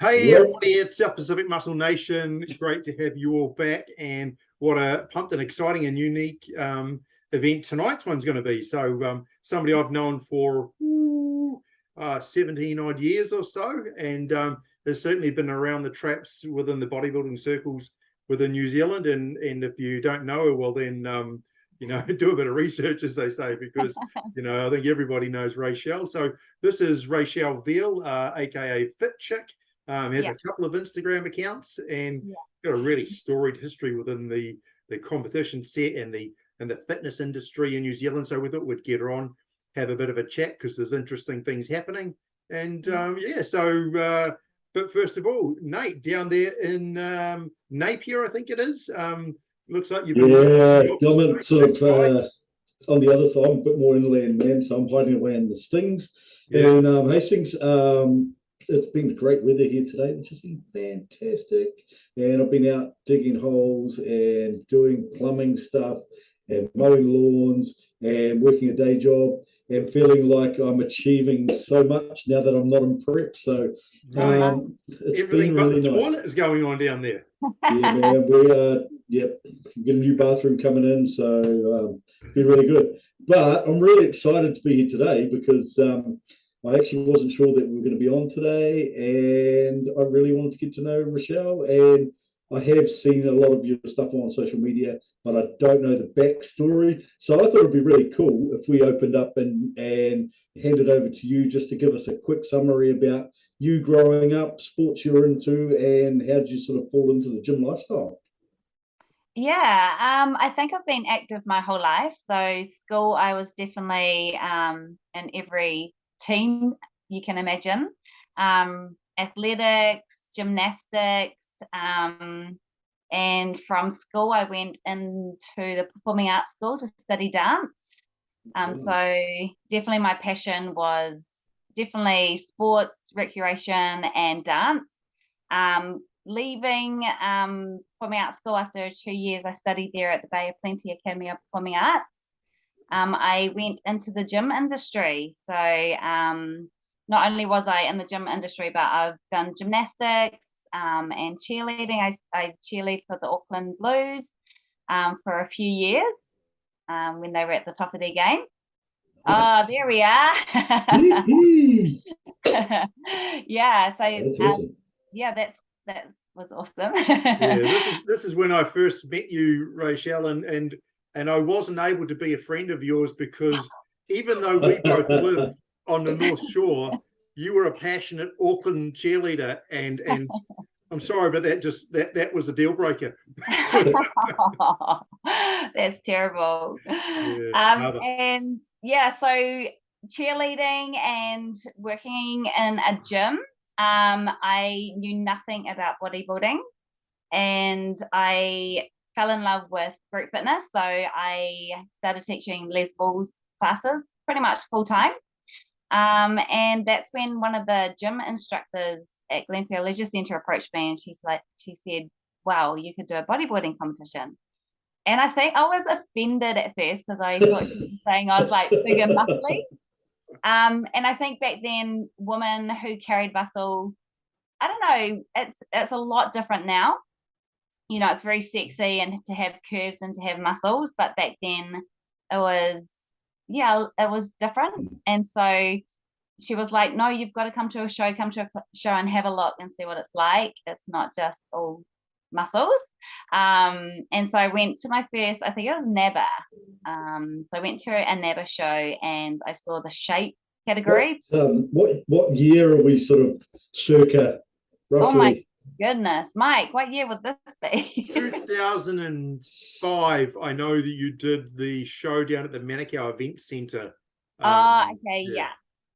Hey Well, everybody, it's South Pacific Muscle Nation. Great to have you all back, and what a pumped and exciting and unique event tonight's one's going to be. So somebody I've known for 17 odd years or so, and has certainly been around the traps within the bodybuilding circles within New Zealand. And if you don't know her, well then do a bit of research, as they say, because I think everybody knows Raechelle. So this is Raechelle Veale, aka Fit Chick. Has Yeah, a couple of Instagram accounts and yeah, got a really storied history within the competition set and the fitness industry in New Zealand. So we thought we'd get her on, have a bit of a chat because there's interesting things happening. And yeah. but first of all, Nate, down there in Napier, I think it is. Looks like you've been working in yeah, the office I'm tonight. sort Chick of guy. on the other side, I'm a bit more inland man, so I'm hiding around the Stings. Yeah. And Hastings, it's been great weather here today, which has been fantastic. And I've been out digging holes and doing plumbing stuff and mowing lawns and working a day job and feeling like I'm achieving so much now that I'm not in prep. So Right. it's been Everything but really the nice. toilet is going on down there. Yeah, man, we yep, get a new bathroom coming in, so be really good. But I'm really excited to be here today because I actually wasn't sure that we were going to be on today, and I really wanted to get to know Rochelle. And I have seen a lot of your stuff on social media, but I don't know the backstory. So I thought it'd be really cool if we opened up and handed over to you just to give us a quick summary about you growing up, sports you're into, and how did you sort of fall into the gym lifestyle? Yeah, I think I've been active my whole life. So school, I was definitely in every team you can imagine. Athletics, gymnastics, and from school I went into the performing arts school to study dance. Wow. So definitely my passion was definitely sports, recreation, and dance. Leaving performing arts school after 2 years, I studied there at the Bay of Plenty Academy of Performing Arts. I went into the gym industry. So not only was I in the gym industry, but I've done gymnastics and cheerleading. I cheerlead for the Auckland Blues for a few years when they were at the top of their game. Oh, Nice. there we are. Yee-hee. Yeah, so That's awesome. yeah, that was awesome. Yeah, this is when I first met you, Rachel, and I wasn't able to be a friend of yours because even though we both live on the North Shore, you were a passionate Auckland cheerleader, and I'm sorry, but that was a deal breaker. That's terrible. Yeah, another. And yeah, so cheerleading and working in a gym. I knew nothing about bodybuilding, and I fell in love with group fitness. So I started teaching Les Ball's classes pretty much full time. And that's when one of the gym instructors at Glenfield Leisure Centre approached me, and she said, "Wow, you could do a bodybuilding competition." And I think I was offended at first because I thought she was saying I was like big and muscly. And I think back then, women who carried muscle, I don't know, it's a lot different now. It's very sexy and to have curves and to have muscles, but back then it was, yeah, it was different. And so she was like, "No, you've got to come to a show and have a look and see what it's like. It's not just all muscles." And so I went to my first, I think it was NABBA. So I went to a NABBA show and I saw the shape What category. what year are we sort of circa Oh my roughly? goodness, Mike, what year would this be? 2005, I know that you did the show down at the Manukau Event Centre. Oh, okay, Yeah, yeah.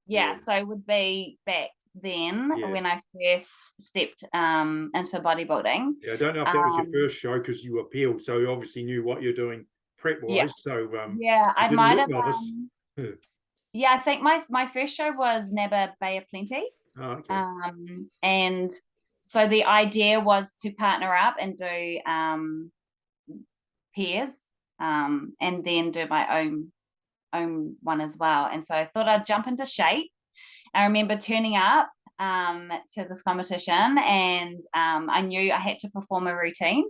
yeah, Yeah, so it would be back then yeah. when I first stepped into bodybuilding. Yeah, I don't know if that was your Um, first show because you appealed, so you obviously knew what you're doing prep yeah, wise. So yeah, you I didn't might look have novice. yeah, I think my first show was NABBA Bay of Plenty. Oh, okay. And so the idea was to partner up and do pairs, and then do my own one as well. And so I thought I'd jump into shape. I remember turning up to this competition, and I knew I had to perform a routine.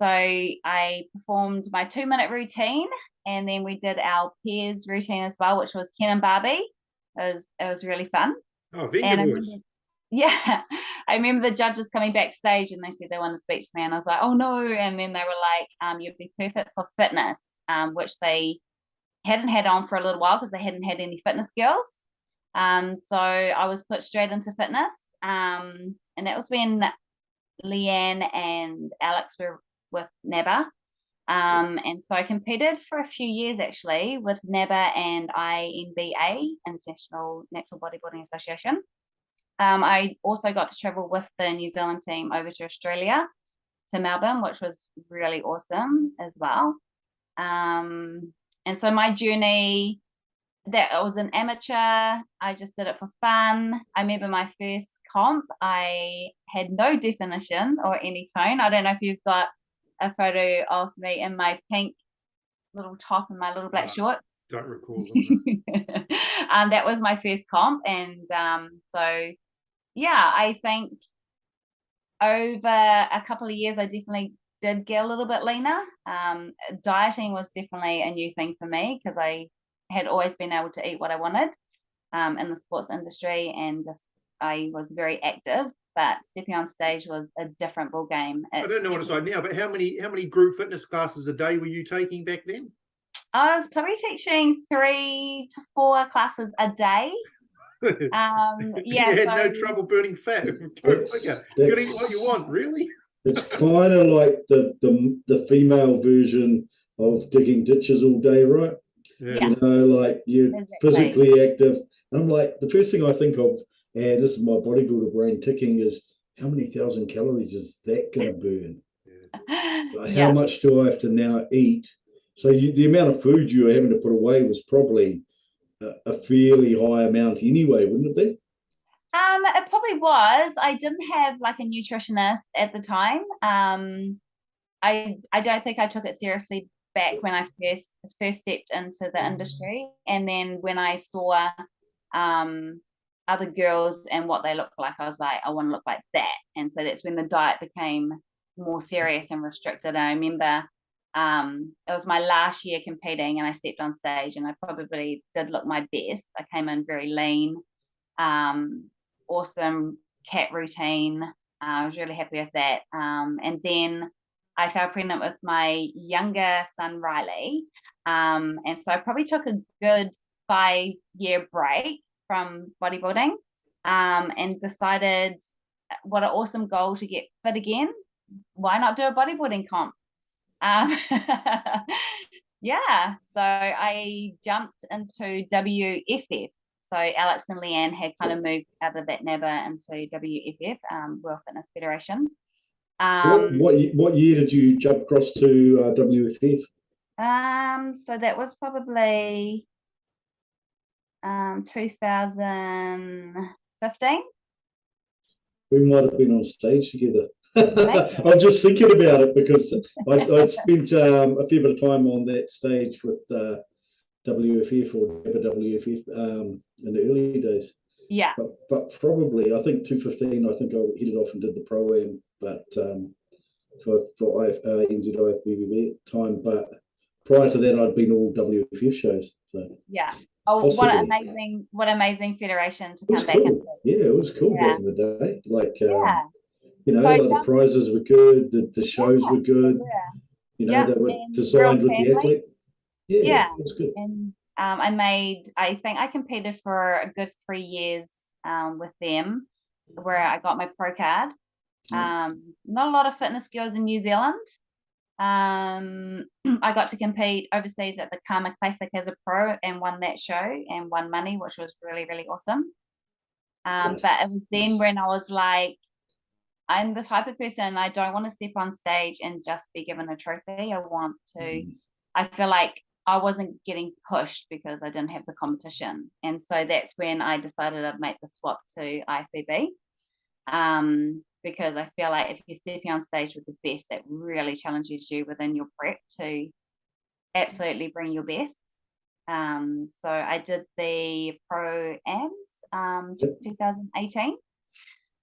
So I performed my 2-minute routine, and then we did our pairs routine as well, which was Ken and Barbie. It was really fun. Oh, And Venga Boys. yeah, I remember the judges coming backstage and they said they want to speak to me, and I was like, oh no. And then they were like, you'd be perfect for fitness, which they hadn't had on for a little while because they hadn't had any fitness girls. So I was put straight into fitness. And that was when Leanne and Alex were with NABA. And so I competed for a few years actually with NABA and INBA, International Natural Bodybuilding Association. I also got to travel with the New Zealand team over to Australia, to Melbourne, which was really awesome as well. And so my journey, that I was an amateur. I just did it for fun. I remember my first comp, I had no definition or any tone. I don't know if you've got a photo of me in my pink little top and my little black shorts. Don't recall them. That was my first comp. And so, yeah, I think over a couple of years, I definitely did get a little bit leaner. Dieting was definitely a new thing for me because I had always been able to eat what I wanted in the sports industry, and just I was very active, but stepping on stage was a different ball game. I don't know what it's like now, but how many group fitness classes a day were you taking back then? I was probably teaching 3 to 4 classes a day. Yeah, you had no trouble burning fat. Go figure. You can eat what you want, really. It's kind of like the female version of digging ditches all day, right? Yeah. You know, like you're physically active. And I'm like, the first thing I think of, and this is my bodybuilder brain ticking, is how many thousand calories is that going to burn? Like, how much do I have to now eat? So the amount of food you were having to put away was probably a fairly high amount anyway, wouldn't it be? It probably was. I didn't have like a nutritionist at the time. I don't think I took it seriously back when I first stepped into the industry, and then when I saw other girls and what they looked like, I was like, I want to look like that. And so that's when the diet became more serious and restricted. And I remember it was my last year competing, and I stepped on stage, and I probably did look my best. I came in very lean, awesome cat routine. I was really happy with that. And then I fell pregnant with my younger son, Riley. And so I probably took a good 5-year break from bodybuilding, and decided, what an awesome goal to get fit again. Why not do a bodybuilding comp? Yeah, so I jumped into WFF. So Alex and Leanne had kind of moved out of that NABA into WFF, World Fitness Federation. What year did you jump across to WFF? So that was probably 2015. We might have been on stage together. I'm just thinking about it because I spent a fair bit of time on that stage with WFF or WFF in the early days. Yeah. But probably, I think 2015, I think I headed off and did the pro-am, but for NZIF BBB at the time. But prior to that, I'd been all WFF shows. So yeah. Oh, possibly. what amazing federation to come back into. Yeah, it was cool back in the day. Like, you know, so like the prizes were good, the shows were good. You know, they were designed with the athlete. Yeah, it was good. And I think I competed for a good 3 years with them, where I got my pro card. Not a lot of fitness girls in New Zealand. I got to compete overseas at the Karma Classic as a pro and won that show and won money, which was really, really awesome. But it was then when I was like, I'm the type of person, I don't want to step on stage and just be given a trophy. I feel like I wasn't getting pushed because I didn't have the competition. And so that's when I decided I'd make the swap to IFBB. Because I feel like if you're stepping on stage with the best, that really challenges you within your prep to absolutely bring your best. So I did the pro-ams 2018.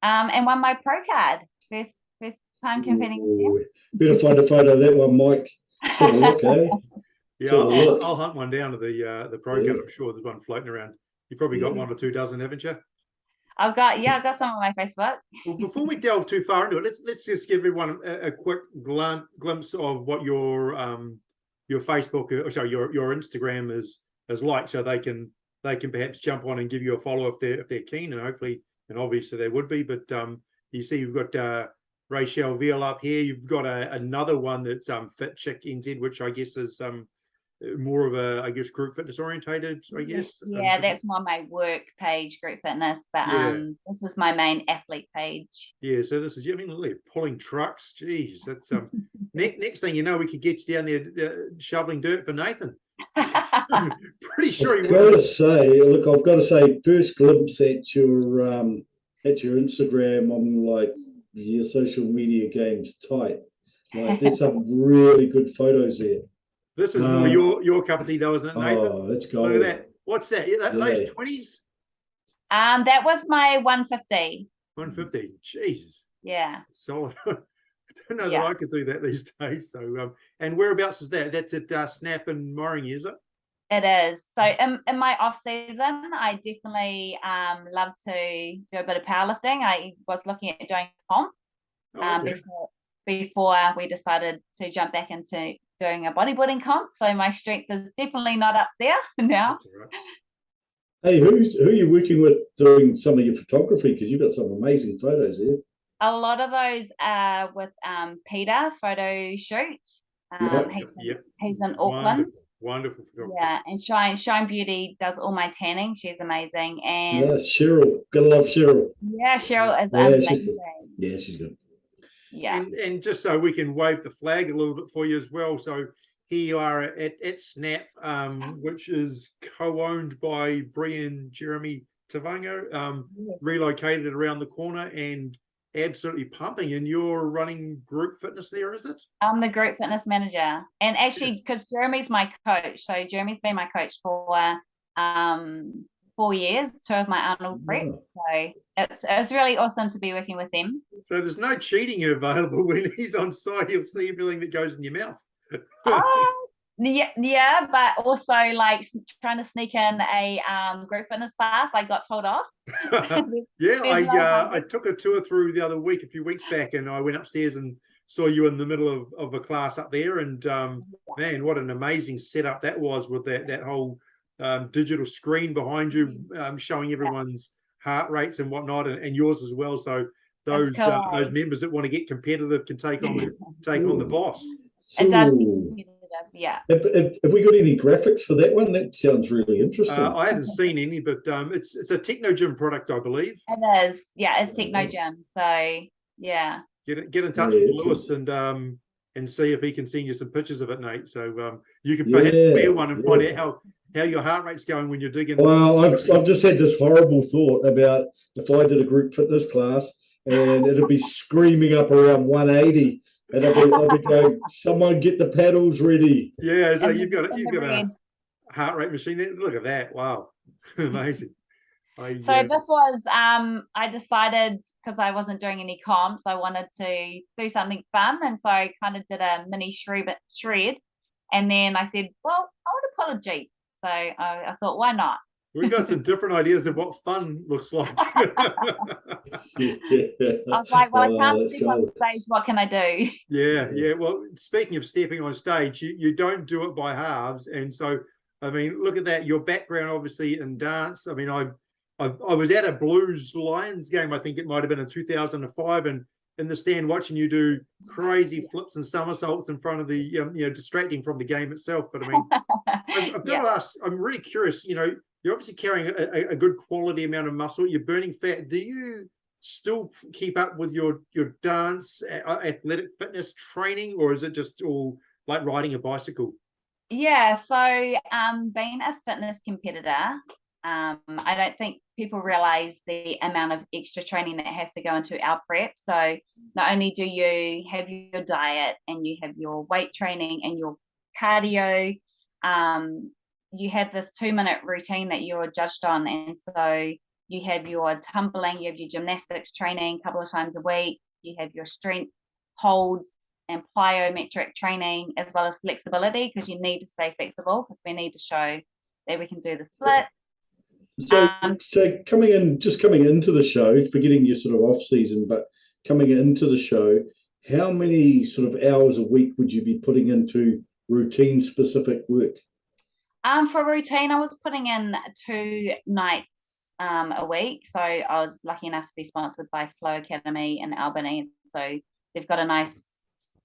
And won my pro card. First time competing with Ooh, better find a photo of that one, Mike. Let's have a look, eh? Yeah, Let's have a look. I'll hunt one down to the pro card. I'm sure there's one floating around. You probably got 1 or 2 dozen, haven't you? I've got some on my Facebook. Well, before we delve too far into it, let's just give everyone a quick glimpse of what your Facebook, or sorry, your Instagram is like, so they can perhaps jump on and give you a follow if they're keen, and hopefully, and obviously they would be. But you see, you've got Raechelle Veale up here. You've got another one that's Fit Chick NZ, which I guess is more of a, I guess, group fitness orientated, I guess. Yeah, that's more my work page, group fitness, but Yeah. this is my main athlete page. Yeah, so this is, I mean, look, pulling trucks. Geez, that's next thing you know, we could get you down there shoveling dirt for Nathan. I'm pretty sure I've got to say, look, I've got to say, first glimpse at your Instagram, I'm like, your social media game's tight. Like, there's some really good photos there. This is more your cup of tea, though, isn't it, Nathan? Oh, let's go. Look at that. What's that? Yeah, those 20s? That was my 150. 150. Jesus. Yeah. Solid. I don't know that I could do that these days. So, and whereabouts is that? That's at Snap and Moringy, is it? It is. So in my off season, I definitely love to do a bit of powerlifting. I was looking at doing comp before we decided to jump back into doing a bodybuilding comp. So my strength is definitely not up there now. That's all right. Hey, who are you working with doing some of your photography? Because you've got some amazing photos here. A lot of those are with Peter Photo Shoot. He's in Auckland. Wonderful photography. Yeah, and Shine Beauty does all my tanning. She's amazing. And yeah, Cheryl, gotta love Cheryl. Yeah, Cheryl is amazing. Yeah, she's good. Yeah, and just so we can wave the flag a little bit for you as well. So here you are at Snap, which is co-owned by Brian Jeremy Tavango, relocated around the corner and absolutely pumping. And you're running group fitness there, is it? I'm the group fitness manager, and actually, because Jeremy's my coach, so Jeremy's been my coach for 4 years, 2 of my Arnold preps. So it's really awesome to be working with them. So there's no cheating available when he's on site. He'll see everything that goes in your mouth. Yeah, but also like trying to sneak in a group fitness class, I got told off. Yeah, I took a tour through the other week, a few weeks back, and I went upstairs and saw you in the middle of a class up there. And man, what an amazing setup that was with that whole digital screen behind you, showing everyone's heart rates and whatnot, and yours as well. So those members that want to get competitive can take on the boss. It does get competitive, yeah. Have we got any graphics for that one? That sounds really interesting. I haven't seen any, but it's a Techno Gym product, I believe. It is, yeah, it's Techno Gym. So yeah, get in touch with Lewis and see if he can send you some pictures of it, Nate. So you can perhaps wear one and find out how your heart rate's going when you're digging. Well, I've just had this horrible thought about if I did a group fitness class and it'd be screaming up around 180, and I'll be going, someone get the paddles ready. Yeah, so you've got a heart rate machine there. Look at that! Wow, amazing. This was I decided, because I wasn't doing any comps, I wanted to do something fun, and so I kind of did a mini shred, and then I said, well, I want to pull a Jeep. So I thought, why not? We've got some different ideas of what fun looks like. I was like, well, I can't step on stage. What can I do? Yeah. Well, speaking of stepping on stage, you don't do it by halves. And so, I mean, look at that. Your background, obviously, in dance. I mean, I was at a Blues Lions game. I think it might have been in 2005, and in the stand watching you do crazy flips and somersaults in front of the, distracting from the game itself. But I mean, I've got to ask, I'm really curious, you're obviously carrying a good quality amount of muscle. You're burning fat. Do you still keep up with your dance, athletic fitness training, or is it just all like riding a bicycle? Yeah, so being a fitness competitor, I don't think people realize the amount of extra training that has to go into our prep. So not only do you have your diet and you have your weight training and your cardio, you have this 2-minute routine that you're judged on. And so you have your tumbling, you have your gymnastics training a couple of times a week, you have your strength holds and plyometric training, as well as flexibility, because you need to stay flexible, because we need to show that we can do the split. So coming into the show, forgetting your sort of off season, but coming into the show, how many sort of hours a week would you be putting into routine specific work? For routine, I was putting in 2 nights a week. So I was lucky enough to be sponsored by Flow Academy in Albany. So they've got a nice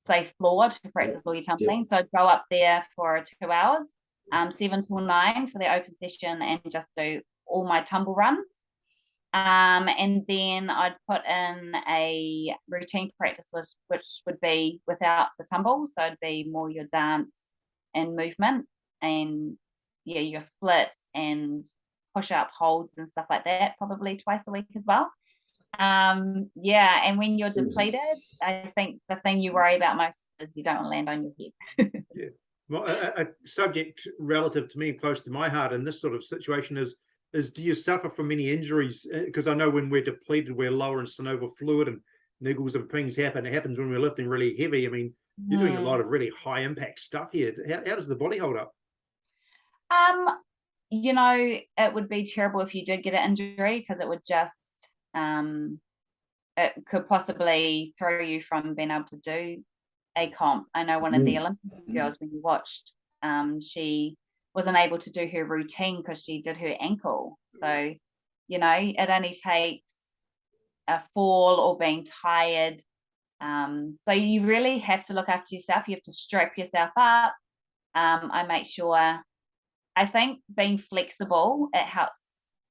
safe floor to practice all your tumbling. So I'd go up there for 2 hours, 7 till 9 for the open session, and just do all my tumble runs. And then I'd put in a routine practice, which would be without the tumble. So it'd be more your dance and movement, and your splits and push-up holds and stuff like that, probably twice a week as well. And when you're depleted, I think the thing you worry about most is you don't land on your head. Yeah. Well, a subject relative to me, close to my heart in this sort of situation is do you suffer from any injuries? Because I know when we're depleted, we're lower in synovial fluid, and niggles and pings happen. It happens when we're lifting really heavy. I mean, you're doing a lot of really high impact stuff here. How does the body hold up? It would be terrible if you did get an injury, because it would just it could possibly throw you from being able to do a comp. I know one of the Olympic girls, when you watched, she wasn't able to do her routine because she did her ankle. So, it only takes a fall or being tired. So you really have to look after yourself. You have to strap yourself up. I make sure, I think being flexible, it helps.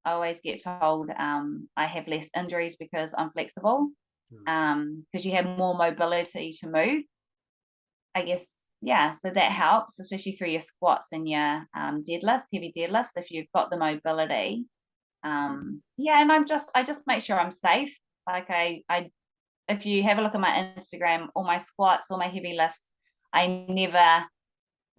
I always get told I have less injuries because I'm flexible, because you have more mobility to move, I guess. So that helps, especially through your squats and your deadlifts, heavy deadlifts, if you've got the mobility. And I just make sure I'm safe. Like I if you have a look at my Instagram, all my squats, all my heavy lifts, I never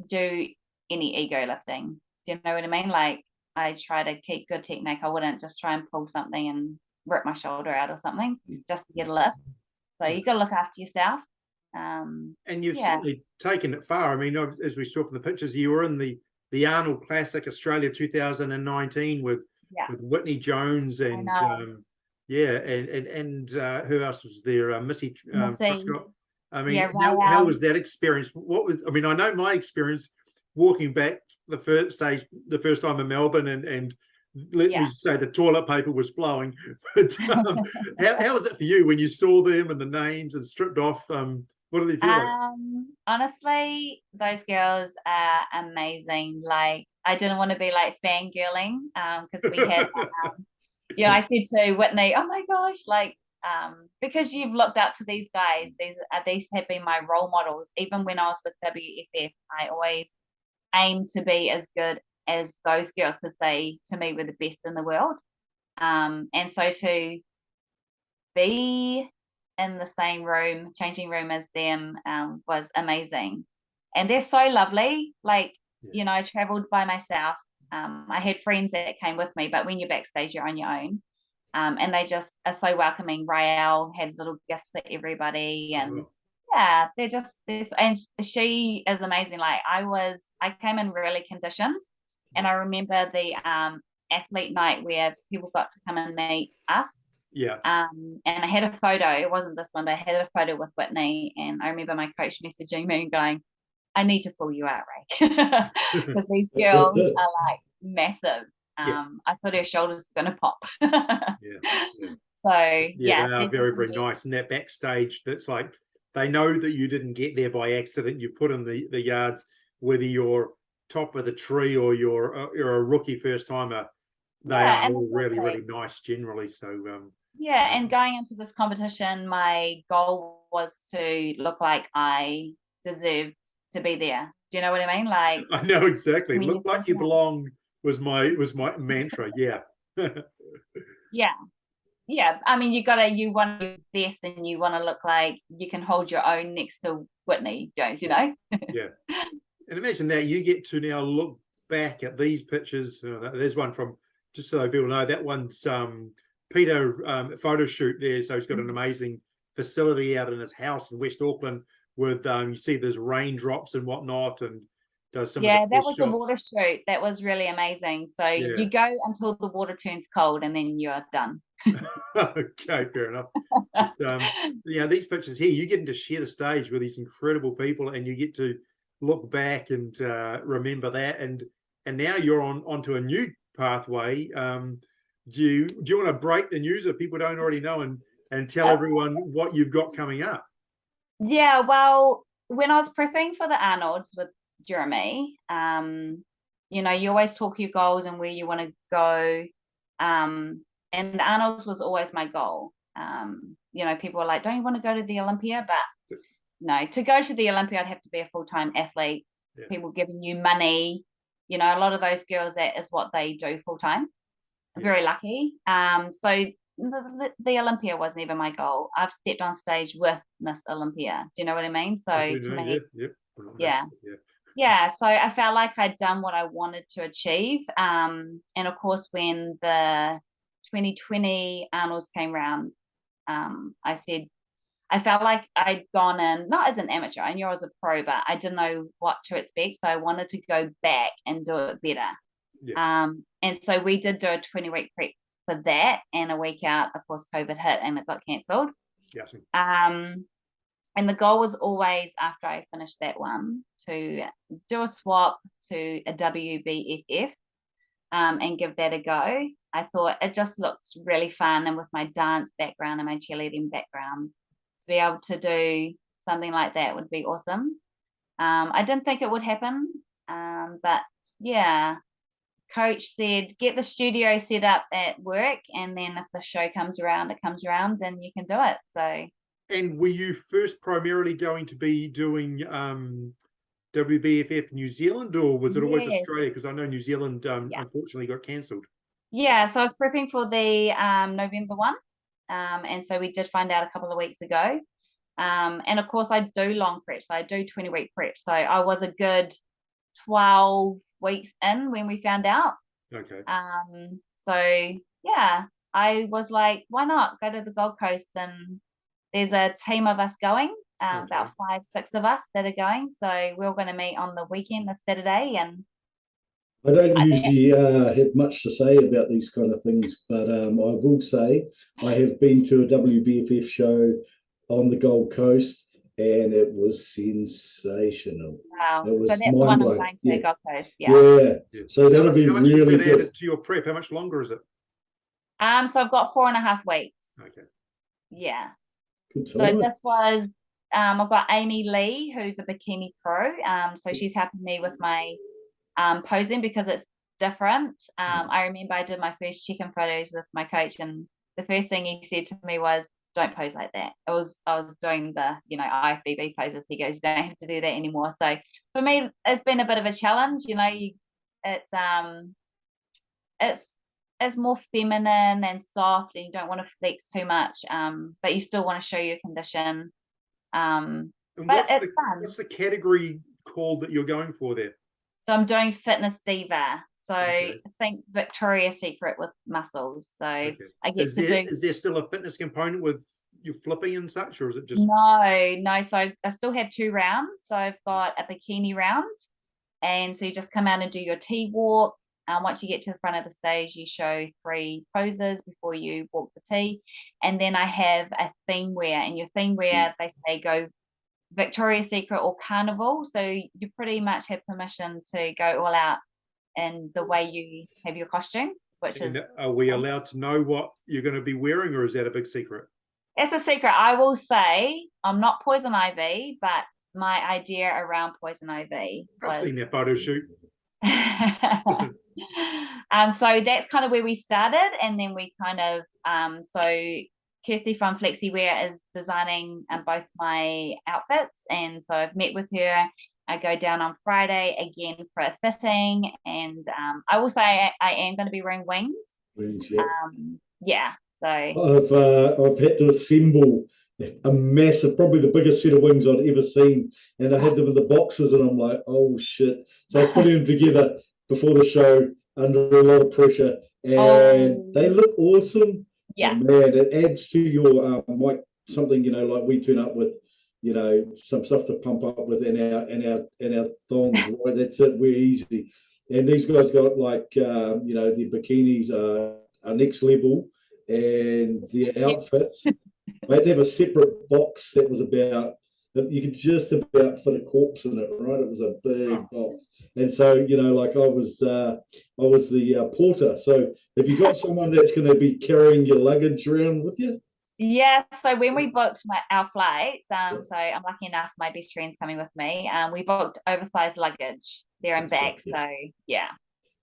do any ego lifting. Do you know what I mean? Like, I try to keep good technique. I wouldn't just try and pull something and rip my shoulder out or something just to get a lift. So you got to look after yourself. And you've certainly taken it far. I mean, as we saw from the pictures, you were in the Arnold Classic Australia 2019 with Whitney Jones and who else was there? Missy Prescott. I mean, how was that experience? I know my experience walking back the first time in Melbourne, and let me say the toilet paper was flowing. But how was it for you when you saw them and the names and stripped off? What did they feel like? Honestly, those girls are amazing. Like, I didn't want to be like fangirling, because we had I said to Whitney, oh my gosh, like, because you've looked up to these guys. These have been my role models. Even when I was with WFF, I always aimed to be as good as those girls, because they, to me, were the best in the world. And so to be in the same changing room as them, was amazing. And they're so lovely. Like, I traveled by myself. I had friends that came with me, but when you're backstage, you're on your own. And they just are so welcoming. Raechelle had little gifts for everybody, and they're just this. And she is amazing. Like, I came in really conditioned, and I remember the athlete night where people got to come and meet us. And I had a photo. It wasn't this one, but I had a photo with Whitney, and I remember my coach messaging me and going, I need to pull you out, Ray, because these girls are like massive. I thought her shoulders were going to pop. So they are very, very nice. And that backstage, that's like, they know that you didn't get there by accident. You put in the yards, whether you're top of the tree or you're a rookie first timer. They are all really, really nice generally. So and going into this competition, my goal was to look like I deserved to be there. Do you know what I mean? Like, I know exactly. Look like you belong was my mantra. I mean, you want to be best, and you want to look like you can hold your own next to Whitney Jones, And imagine that you get to now look back at these pictures. There's one from just so people know, that one's Peter photo shoot there. So he's got an amazing facility out in his house in West Auckland with you see there's raindrops and whatnot, and does some Yeah, of the that best was the shots. water shoot. That was really amazing. So Yeah. you go until the water turns cold and then you are done. Okay, fair enough. But, these pictures here, you get to share the stage with these incredible people, and you get to look back and remember that, and now you're onto a new pathway. Do you want to break the news if people don't already know, and tell everyone what you've got coming up? Yeah, well, when I was prepping for the Arnold's with Jeremy, you always talk your goals and where you want to go. And the Arnold's was always my goal. People are like, don't you want to go to the Olympia? But no, to go to the Olympia, I'd have to be a full-time athlete. Yeah. People giving you money. A lot of those girls, that is what they do full-time. I'm very lucky. So the Olympia wasn't even my goal. I've stepped on stage with Miss Olympia. Do you know what I mean? So to me, yeah. So I felt like I'd done what I wanted to achieve. And of course, when the 2020 Arnold's came around, I felt like I'd gone in, not as an amateur, I knew I was a pro, but I didn't know what to expect. So I wanted to go back and do it better. Yeah. And so we did do a 20-week prep for that, and a week out, of course, COVID hit and it got cancelled. Yes. And the goal was always, after I finished that one, to do a swap to a WBFF and give that a go. I thought it just looked really fun, and with my dance background and my cheerleading background, to be able to do something like that would be awesome. I didn't think it would happen, but yeah. Coach said, get the studio set up at work, and then if the show comes around, it comes around and you can do it. So. And were you first primarily going to be doing WBFF New Zealand, or was it always Australia? Because I know New Zealand unfortunately got cancelled. Yeah, so I was prepping for the November one. And so we did find out a couple of weeks ago. And of course I do long preps. I do 20-week preps. So I was a good 12 weeks in when we found out. Okay. So yeah, I was like, why not go to the Gold Coast? And there's a team of us going, about 5-6 of us that are going. So we're going to meet on the weekend, the Saturday. And I don't usually have much to say about these kind of things, but I will say I have been to a WBFF show on the Gold Coast, and it was sensational. Wow. It was so that's the one I'm going to, Gold Coast. Yeah. So that'll be really good. Added to your prep? How much longer is it? So I've got 4.5 weeks. Okay. Yeah. Good so this was I've got Amy Lee, who's a bikini pro. So she's helping me with my posing because it's different. I remember I did my first check-in photos with my coach, and the first thing he said to me was, don't pose like that. I was doing the IFBB poses. He goes, you don't have to do that anymore. So for me, it's been a bit of a challenge. It's more feminine and soft, and you don't want to flex too much, but you still want to show your condition. But it's fun. What's the category called that you're going for there? So I'm doing Fitness Diva. So I think Victoria's Secret with muscles. So I get to do. Is there still a fitness component with you flipping and such, or is it just? No. So I still have 2 rounds. So I've got a bikini round, and so you just come out and do your T-walk. Once you get to the front of the stage, you show 3 poses before you walk the T, and then I have a theme wear, and your theme wear, they say go Victoria's Secret or Carnival. So you pretty much have permission to go all out in the way you have your costume, which is. Are we allowed to know what you're going to be wearing, or is that a big secret? It's a secret. I will say I'm not Poison Ivy, but my idea around Poison Ivy I've seen that photo shoot. So that's kind of where we started, and then we kind of so Kirsty from FlexiWear is designing both my outfits, and so I've met with her. I go down on Friday again for a fitting, and I will say I am going to be wearing wings. Yeah. So I've had to assemble a massive, probably the biggest set of wings I'd ever seen, and I had them in the boxes, and I'm like, oh shit! So I was putting them together before the show under a lot of pressure, and they look awesome. Yeah. But man, it adds to your like something, like we turn up with, some stuff to pump up with in our thongs, right? That's it. We're easy. And these guys got like the bikinis are next level, and their outfits. I had to have a separate box that was about that you could just about fit a corpse in it, right? It was a big box. And so, like I was the porter. So have you got someone that's going to be carrying your luggage around with you? Yeah, so when we booked our flights, so I'm lucky enough, my best friend's coming with me. We booked oversized luggage there and back. So yeah.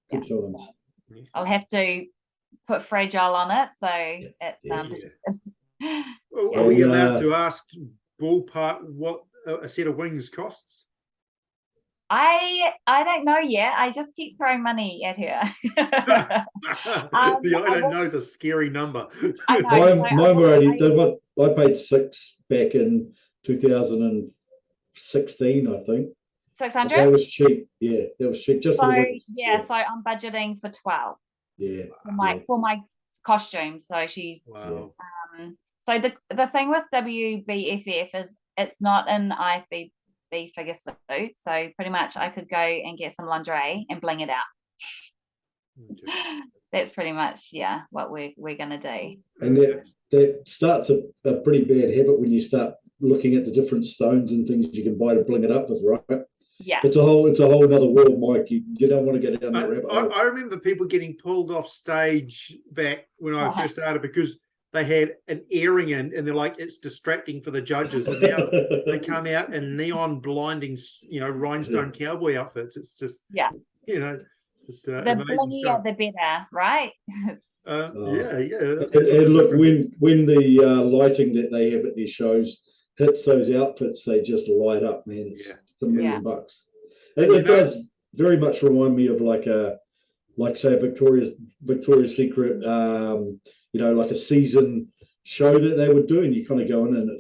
Good times. I'll have to put fragile on it. So it's Are we allowed to ask ballpark what a set of wings costs? I don't know yet. I just keep throwing money at her. I don't know is a scary number. I know. Mine were only, I paid 6 back in 2016, I think. 600? That was cheap. Yeah, that was cheap. Just for the wings. Yeah, so I'm budgeting for 12. Yeah. For my costume. So she's wow. So the thing with WBFF is it's not an IFBB figure suit. So pretty much I could go and get some lingerie and bling it out. Okay. That's pretty much what we're gonna do. And that starts a pretty bad habit when you start looking at the different stones and things you can buy to bling it up with, right? Yeah. It's a whole other world, Mike. You don't want to get down that rabbit hole. I remember people getting pulled off stage back when I first started because they had an earring in and they're like, it's distracting for the judges. And now they come out in neon blinding, rhinestone cowboy outfits. It's just, the blingier the better, right? And look, when the lighting that they have at their shows hits those outfits, they just light up, man. It's $1 million. It does very much remind me of like say a Victoria's Secret, like a season show that they would do, and you kind of go in and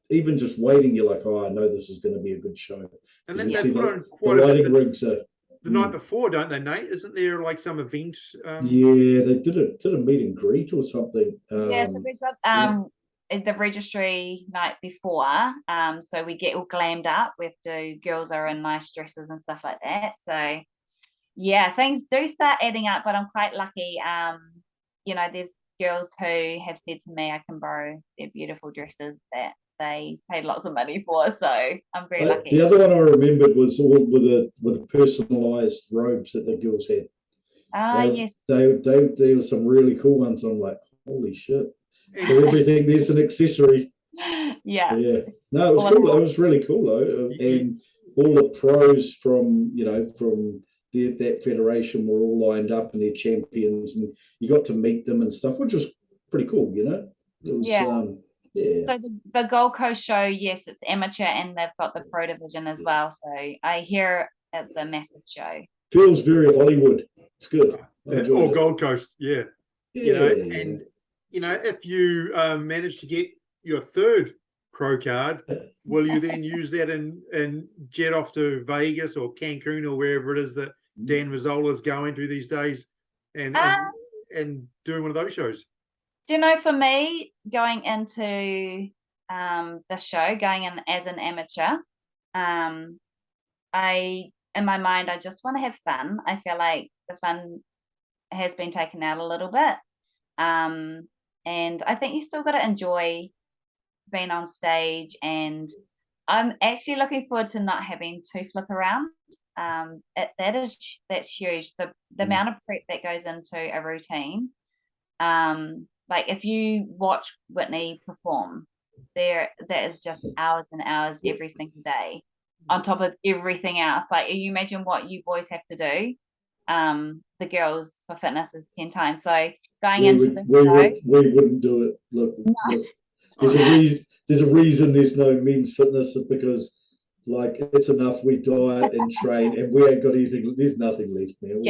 even just waiting, you're like, oh, I know this is going to be a good show. And then they put on quite a lighting rigs. The night before, don't they, Nate? Isn't there like some event? Yeah, they did a meet and greet or something. So we've got the registry night before. So we get all glammed up. We have to girls are in nice dresses and stuff like that. So things do start adding up, but I'm quite lucky. There's girls who have said to me I can borrow their beautiful dresses that they paid lots of money for, so I'm very lucky. The other one I remembered was all with the personalised robes that the girls had. Yes. There were some really cool ones. I'm like, holy shit! For everything, there's an accessory. Yeah. No, it was cool. It was really cool though, and all the pros from that federation were all lined up and they're champions, and you got to meet them and stuff, which was pretty cool. It was. So the Gold Coast show, yes, it's amateur and they've got the pro division as well. So I hear it's a massive show. Feels very Hollywood. It's good. Or Gold Coast, and if you manage to get your third pro card, will you then use that and jet off to Vegas or Cancun or wherever it is that Dan Mazzola's going to these days and doing one of those shows? For me, going into the show, going in as an amateur, in my mind, I just want to have fun. I feel like the fun has been taken out a little bit. And I think you still got to enjoy being on stage. And I'm actually looking forward to not having to flip around. That's huge. The amount of prep that goes into a routine. Like if you watch Whitney perform, that is just hours and hours every single day, on top of everything else. Like you imagine what you boys have to do. The girls for fitness is 10 times. So going into the show, we wouldn't do it. Look, there's a reason there's no men's fitness, because like it's enough we diet and train and we ain't got anything. There's nothing left, man.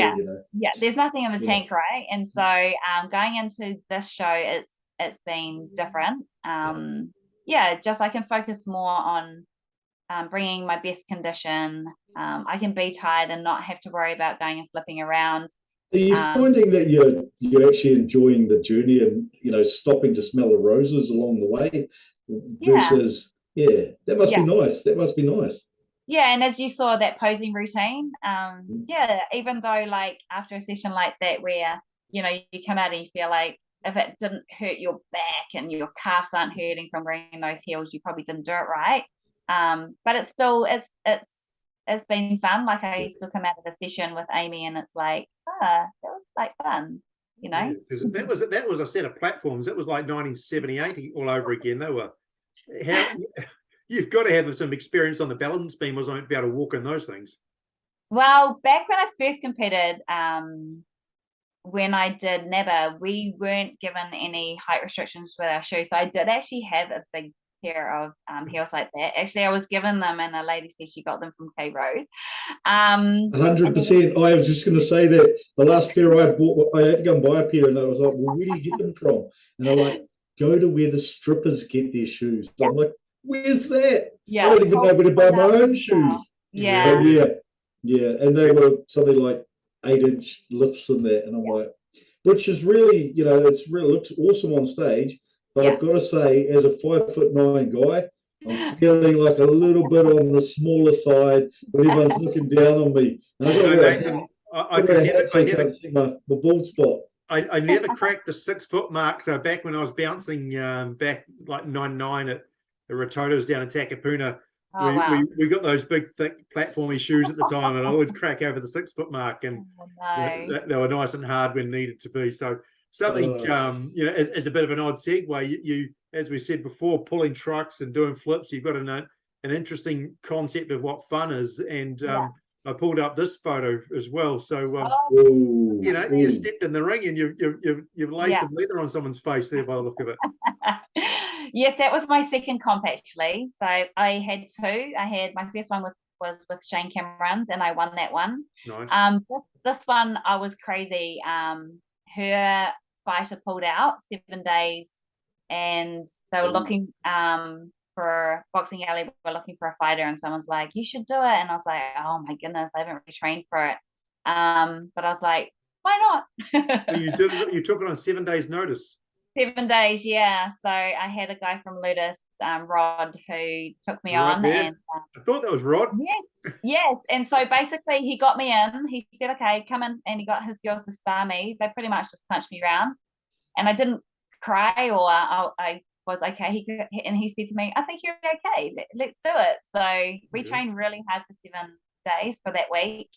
There's nothing in the tank, right? And so going into this show, it's been different. Just I can focus more on bringing my best condition. I can be tired and not have to worry about going and flipping around. Are you finding that you're actually enjoying the journey and stopping to smell the roses along the way versus that must be nice. That must be nice. Yeah, and as you saw that posing routine, even though like after a session like that where you come out and you feel like if it didn't hurt your back and your calves aren't hurting from wearing those heels, you probably didn't do it right. But it's still it's been fun. Like I still come out of the session with Amy and it's like, that was like fun, Yeah, that was a set of platforms. That was like 1978 all over again. They were you've got to have some experience on the balance beam or something to be able to walk in those things. Well, back when I first competed, when I did NABBA, we weren't given any height restrictions with our shoes. So I did actually have a big pair of heels like that. Actually, I was given them and a lady said she got them from K Road. 100%. I was just going to say that the last pair I bought, I had to go and buy a pair and I was like, well, where do you get them from? And I'm like, go to where the strippers get their shoes. So I'm like, where's that? I don't even know where to buy my own shoes. Yeah. And they were something like 8-inch lifts in that. And I'm like, which is really, it's really looks awesome on stage. But I've got to say, as a 5'9" guy, I'm feeling like a little bit on the smaller side when everyone's looking down on me. And I can't see my bald spot. I never cracked the 6 foot mark. So back when I was bouncing back like 99 at the Rototos down in Takapuna, we got those big, thick, platformy shoes at the time, and I would crack over the 6 foot mark, and they were nice and hard when needed to be. So something, as a bit of an odd segue, you, as we said before, pulling trucks and doing flips, you've got an interesting concept of what fun is, and I pulled up this photo as well. So you stepped in the ring and you've laid some leather on someone's face there by the look of it. Yes, that was my second comp actually. So I had two. I had my first one was with Shane Cameron's and I won that one. Nice. This one I was crazy. Her fighter pulled out 7 days, and they were looking for Boxing Alley. We're looking for a fighter, and someone's like, "You should do it," and I was like, "Oh my goodness, I haven't really trained for it." But I was like, "Why not?" You did it. You took it on 7 days' notice. 7 days, yeah. So I had a guy from Ludus, Rod, who took me on. And I thought that was Rod. Yes. And so basically he got me in. He said, okay, come in, and he got his girls to spar me. They pretty much just punched me around. And I didn't cry or I was okay. He said to me, I think you're okay. Let's do it. So we trained really hard for 7 days for that week.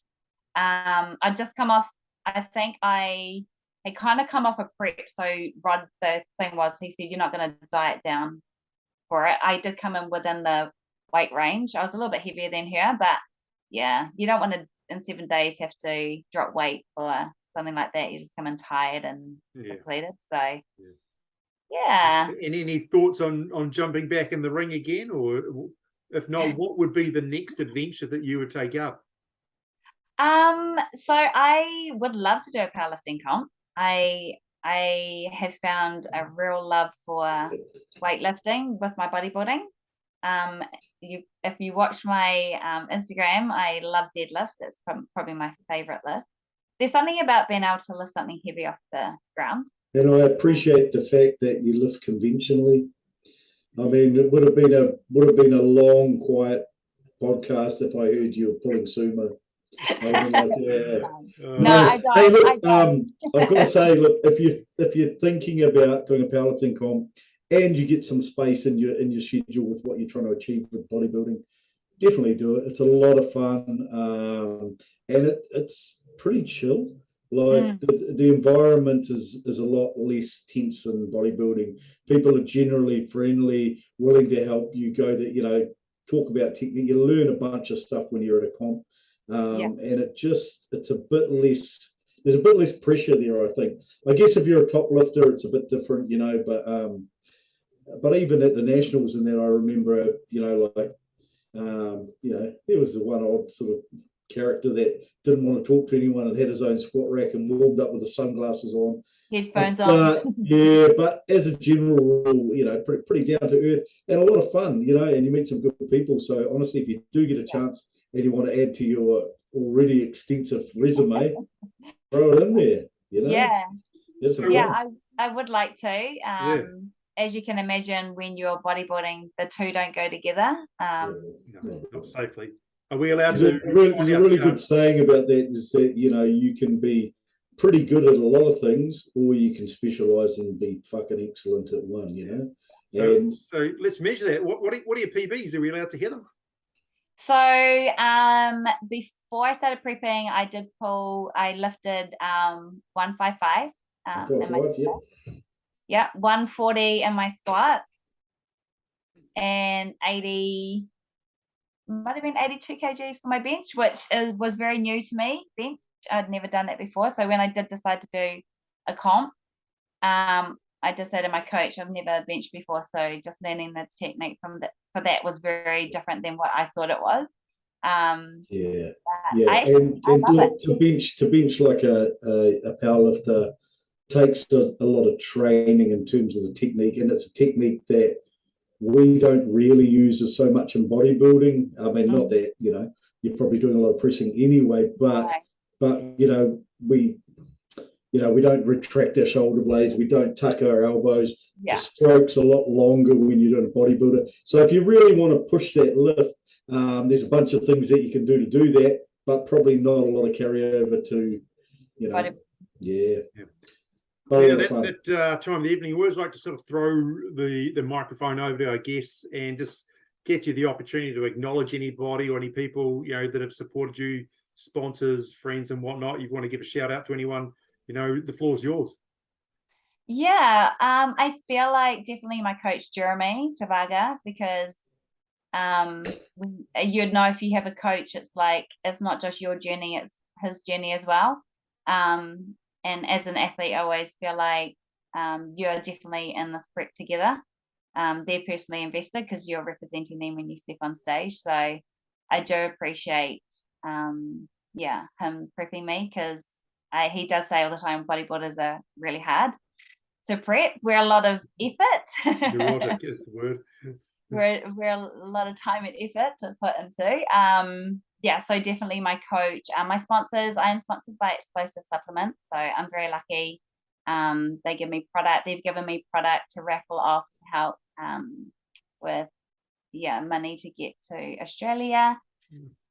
I'd just come off, I think I had kind of come off a prep. So Rod, the thing was, he said, you're not going to diet down for it. I did come in within the weight range. I was a little bit heavier than her, but yeah, you don't want to in 7 days have to drop weight or something like that. You just come in tired and depleted. So yeah. And any thoughts on jumping back in the ring again, or if not, what would be the next adventure that you would take up? So I would love to do a powerlifting comp. I have found a real love for weightlifting with my bodybuilding. If you watch my Instagram, I love deadlifts. It's probably my favorite lift. There's something about being able to lift something heavy off the ground. And I appreciate the fact that you lift conventionally. I mean, it would have been a long, quiet podcast if I heard you were pulling sumo. I don't. Hey, look, I've got to say, look, if you're thinking about doing a powerlifting comp and you get some space in your schedule with what you're trying to achieve with bodybuilding, definitely do it. It's a lot of fun, and it's pretty chill. Like the environment is a lot less tense than bodybuilding. People are generally friendly, willing to help you go to, talk about technique. You learn a bunch of stuff when you're at a comp. And it's a bit less, there's a bit less pressure there, I think. I guess if you're a top lifter, it's a bit different, but even at the nationals and that, I remember, there was the one odd sort of character that didn't want to talk to anyone and had his own squat rack and warmed up with the sunglasses on. Headphones on. But as a general rule, pretty down to earth and a lot of fun, and you meet some good people. So honestly, if you do get a chance, and you want to add to your already extensive resume, throw it in there. You know. Yeah. That's a Yeah, fun. I would like to. As you can imagine, when you're bodybuilding, the two don't go together. No, not safely. Are we allowed There's to? a really good saying about that is that, you know, you can be pretty good at a lot of things, or you can specialize and be fucking excellent at one, you know. So let's measure that. What are your PBs? Are we allowed to hear them? So before I started prepping, I lifted 155. 155, yeah, 140 in my squat, and 80, might have been 82 kgs for my bench, which was very new to me. Bench, I'd never done that before. So when I did decide to do a comp, I just said to my coach, I've never benched before, so just learning the technique for that was very different than what I thought it was. And to bench like a powerlifter takes a lot of training in terms of the technique, and it's a technique that we don't really use as so much in bodybuilding. I mean, not that, you know, you're probably doing a lot of pressing anyway, but you know, we don't retract our shoulder blades, we don't tuck our elbows. The stroke's a lot longer when you're doing a bodybuilder. So if you really want to push that lift, there's a bunch of things that you can do to do that, but probably not a lot of carryover to, you know, that time of the evening, we always like to sort of throw the microphone over to our guests and just get you the opportunity to acknowledge anybody or any people, you know, that have supported you, sponsors, friends, and whatnot. You want to give a shout out to anyone, you know, the floor's yours. Yeah, I feel like definitely my coach Jeremy Chavaga, because you'd know if you have a coach, it's like it's not just your journey, it's his journey as well. And as an athlete, I always feel like you're definitely in this prep together. They're personally invested because you're representing them when you step on stage. So I do appreciate him prepping me, because he does say all the time bodybuilders are really hard to prep. We're a lot of effort. Is the word. we're a lot of time and effort to put into. So definitely my coach. My sponsors, I am sponsored by Explosive Supplements, so I'm very lucky. They give me product. They've given me product to raffle off to help with money to get to Australia.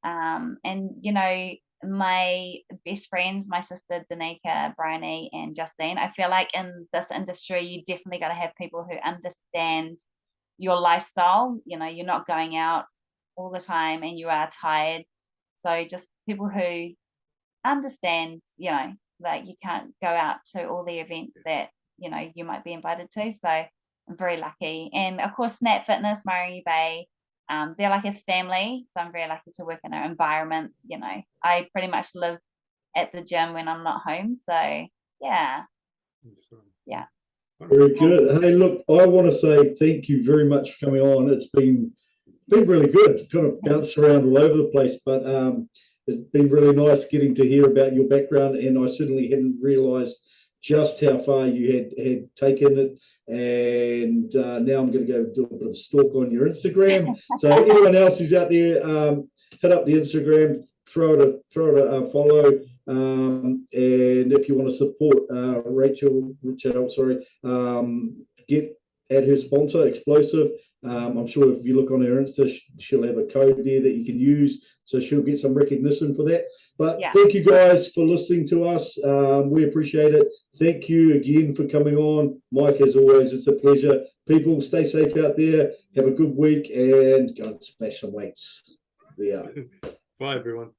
And you know, my best friends, my sister Danica, Bryony, and Justine, I feel like in this industry you definitely got to have people who understand your lifestyle. You know, you're not going out all the time and you are tired, so just people who understand, you know, like you can't go out to all the events that, you know, you might be invited to. So I'm very lucky. And of course Snap Fitness, Murray Bay, they're like a family, so I'm very lucky to work in their environment. You know, I pretty much live at the gym when I'm not home, so yeah. Very good. Hey, look, I want to say thank you very much for coming on. It's been really good. Kind of bounced around all over the place, but it's been really nice getting to hear about your background, and I certainly hadn't realised just how far you had taken it. And now I'm going to go do a bit of a stalk on your Instagram. So anyone else who's out there, hit up the Instagram, throw it a follow. And if you want to support Raechelle, get at her sponsor, Explosive. I'm sure if you look on her Insta, she'll have a code there that you can use, so she'll get some recognition for that. But thank you guys for listening to us. We appreciate it. Thank you again for coming on. Mike, as always, it's a pleasure. People, stay safe out there. Have a good week and go and smash some weights. We are. Bye, everyone.